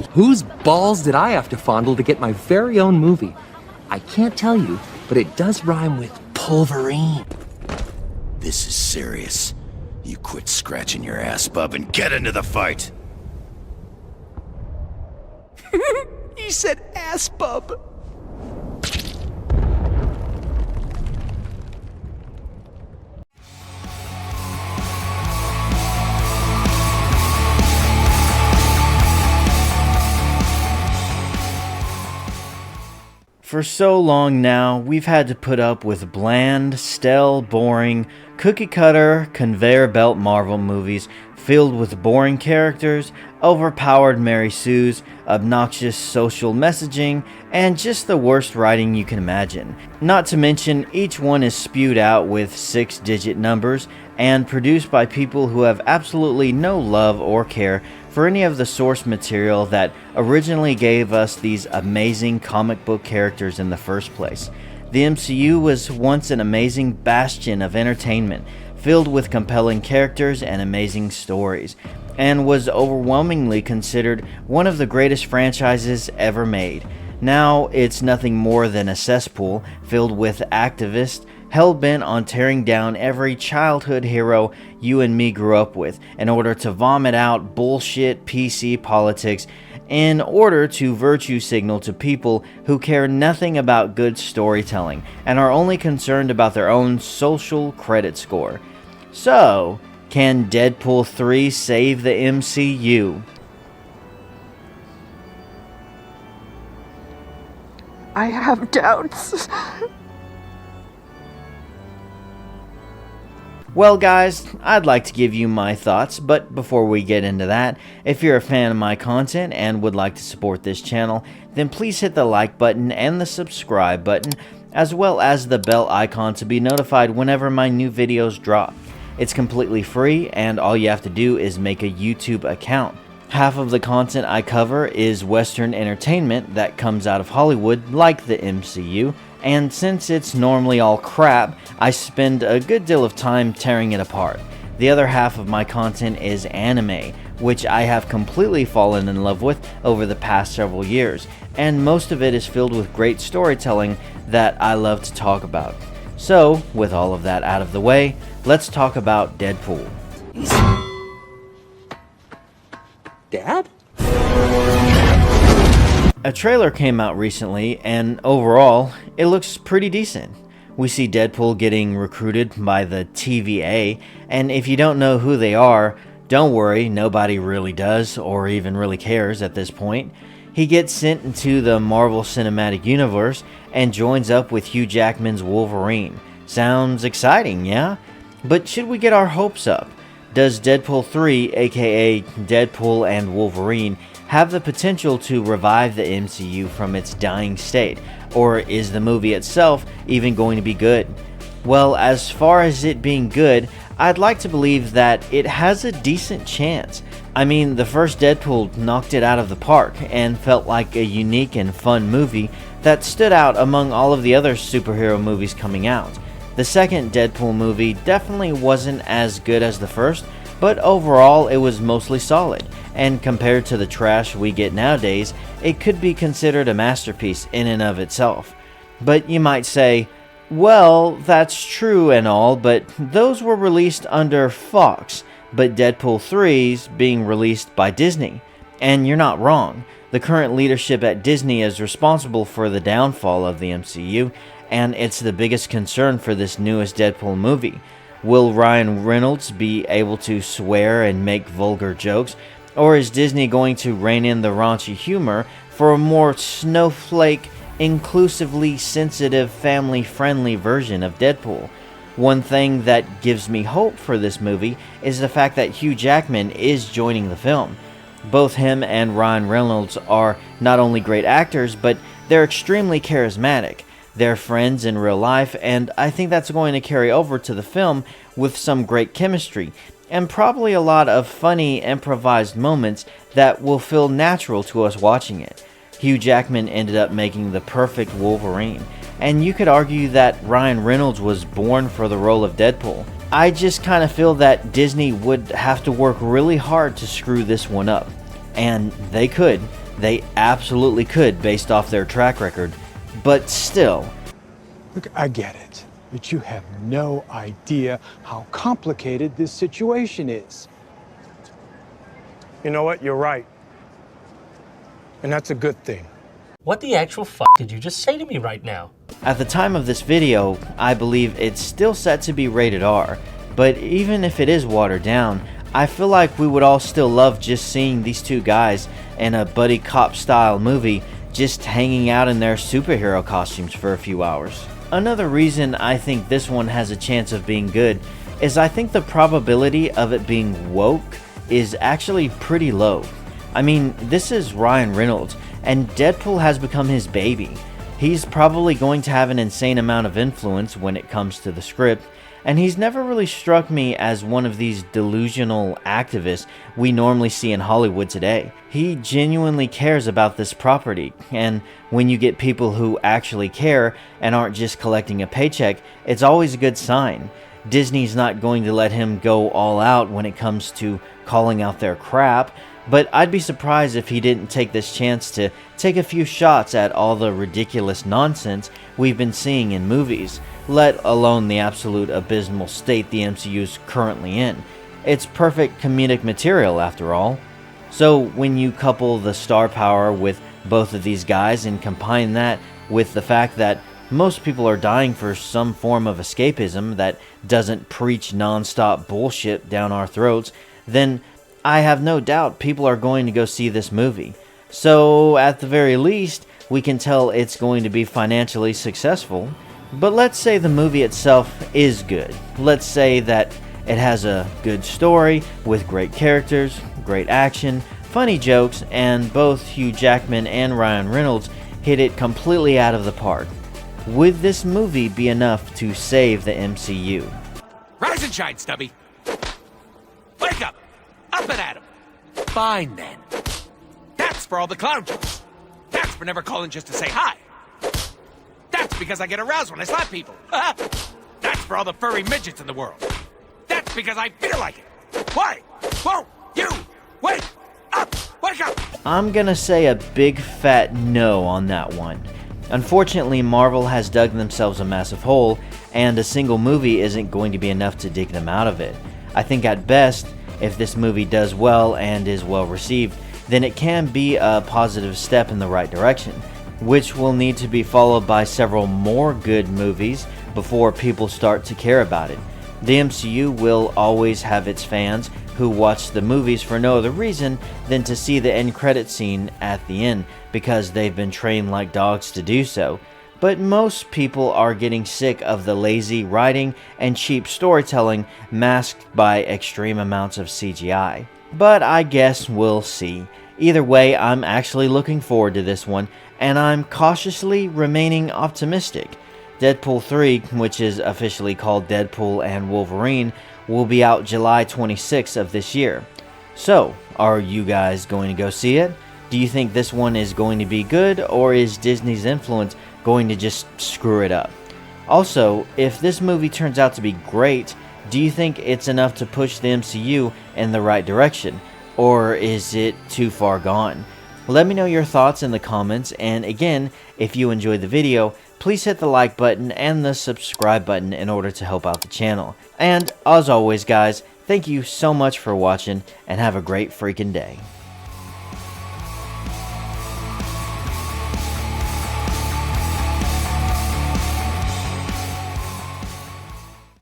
Whose balls did I have to fondle to get my very own movie? I can't tell you, but it does rhyme with pulverine. This is serious. You quit scratching your ass, bub, and get into the fight. You said ass bub. For so long now, we've had to put up with bland, stale, boring, cookie-cutter, conveyor belt Marvel movies filled with boring characters, overpowered Mary Sues, obnoxious social messaging, and just the worst writing you can imagine. Not to mention, each one is spewed out with 6-digit numbers and produced by people who have absolutely no love or care for any of the source material that originally gave us these amazing comic book characters in the first place. The MCU was once an amazing bastion of entertainment, filled with compelling characters and amazing stories, and was overwhelmingly considered one of the greatest franchises ever made. Now it's nothing more than a cesspool filled with activists hell-bent on tearing down every childhood hero you and me grew up with in order to vomit out bullshit PC politics in order to virtue signal to people who care nothing about good storytelling and are only concerned about their own social credit score. So, can Deadpool 3 save the MCU? I have doubts. Well guys, I'd like to give you my thoughts, but before we get into that, if you're a fan of my content and would like to support this channel, then please hit the like button and the subscribe button, as well as the bell icon to be notified whenever my new videos drop. It's completely free, and all you have to do is make a YouTube account. Half of the content I cover is Western entertainment that comes out of Hollywood, like the MCU, and since it's normally all crap, I spend a good deal of time tearing it apart. The other half of my content is anime, which I have completely fallen in love with over the past several years, and most of it is filled with great storytelling that I love to talk about. So, with all of that out of the way, let's talk about Deadpool. Dad? A trailer came out recently, and overall, it looks pretty decent. We see Deadpool getting recruited by the TVA, and if you don't know who they are, don't worry, nobody really does, or even really cares at this point. He gets sent into the Marvel Cinematic Universe and joins up with Hugh Jackman's Wolverine. Sounds exciting, yeah? But should we get our hopes up? Does Deadpool 3, aka Deadpool and Wolverine, have the potential to revive the MCU from its dying state, or is the movie itself even going to be good? Well, as far as it being good, I'd like to believe that it has a decent chance. I mean, the first Deadpool knocked it out of the park and felt like a unique and fun movie that stood out among all of the other superhero movies coming out. The second Deadpool movie definitely wasn't as good as the first, but overall it was mostly solid, and compared to the trash we get nowadays, it could be considered a masterpiece in and of itself. But you might say, well, that's true and all, but those were released under Fox, but Deadpool 3's being released by Disney. And you're not wrong. The current leadership at Disney is responsible for the downfall of the MCU, and it's the biggest concern for this newest Deadpool movie. Will Ryan Reynolds be able to swear and make vulgar jokes, or is Disney going to rein in the raunchy humor for a more snowflake, inclusively sensitive, family-friendly version of Deadpool? One thing that gives me hope for this movie is the fact that Hugh Jackman is joining the film. Both him and Ryan Reynolds are not only great actors, but they're extremely charismatic. They're friends in real life, and I think that's going to carry over to the film with some great chemistry, and probably a lot of funny improvised moments that will feel natural to us watching it. Hugh Jackman ended up making the perfect Wolverine, and you could argue that Ryan Reynolds was born for the role of Deadpool. I just kind of feel that Disney would have to work really hard to screw this one up, and they could. They absolutely could based off their track record, but still. Look, I get it, but you have no idea how complicated this situation is. You know what? You're right. And that's a good thing. What the actual fuck did you just say to me right now? At the time of this video, I believe it's still set to be rated R, but even if it is watered down, I feel like we would all still love just seeing these two guys in a buddy cop style movie just hanging out in their superhero costumes for a few hours. Another reason I think this one has a chance of being good is I think the probability of it being woke is actually pretty low. I mean, this is Ryan Reynolds, and Deadpool has become his baby. He's probably going to have an insane amount of influence when it comes to the script, and he's never really struck me as one of these delusional activists we normally see in Hollywood today. He genuinely cares about this property, and when you get people who actually care and aren't just collecting a paycheck, it's always a good sign. Disney's not going to let him go all out when it comes to calling out their crap, but I'd be surprised if he didn't take this chance to take a few shots at all the ridiculous nonsense we've been seeing in movies, let alone the absolute abysmal state the MCU's currently in. It's perfect comedic material after all. So when you couple the star power with both of these guys and combine that with the fact that most people are dying for some form of escapism that doesn't preach non-stop bullshit down our throats, then I have no doubt people are going to go see this movie. So at the very least, we can tell it's going to be financially successful. But let's say the movie itself is good. Let's say that it has a good story with great characters, great action, funny jokes, and both Hugh Jackman and Ryan Reynolds hit it completely out of the park. Would this movie be enough to save the MCU? Rise and shine, Stubby. Wake up! Up and at 'em! Fine, then. That's for all the clown jokes. That's for never calling just to say hi. That's because I get aroused when I slap people. That's for all the furry midgets in the world. That's because I feel like it. Why won't you wake up? Wake up! I'm gonna say a big fat no on that one. Unfortunately, Marvel has dug themselves a massive hole, and a single movie isn't going to be enough to dig them out of it. I think at best, if this movie does well and is well received, then it can be a positive step in the right direction, which will need to be followed by several more good movies before people start to care about it. The MCU will always have its fans who watch the movies for no other reason than to see the end credit scene at the end because they've been trained like dogs to do so. But most people are getting sick of the lazy writing and cheap storytelling masked by extreme amounts of CGI. But I guess we'll see. Either way, I'm actually looking forward to this one, and I'm cautiously remaining optimistic. Deadpool 3, which is officially called Deadpool and Wolverine, will be out July 26th of this year. So, are you guys going to go see it? Do you think this one is going to be good, or is Disney's influence going to just screw it up? Also, if this movie turns out to be great, do you think it's enough to push the MCU in the right direction, or is it too far gone? Let me know your thoughts in the comments, and again, if you enjoyed the video, please hit the like button and the subscribe button in order to help out the channel. And as always guys, thank you so much for watching, and have a great freaking day.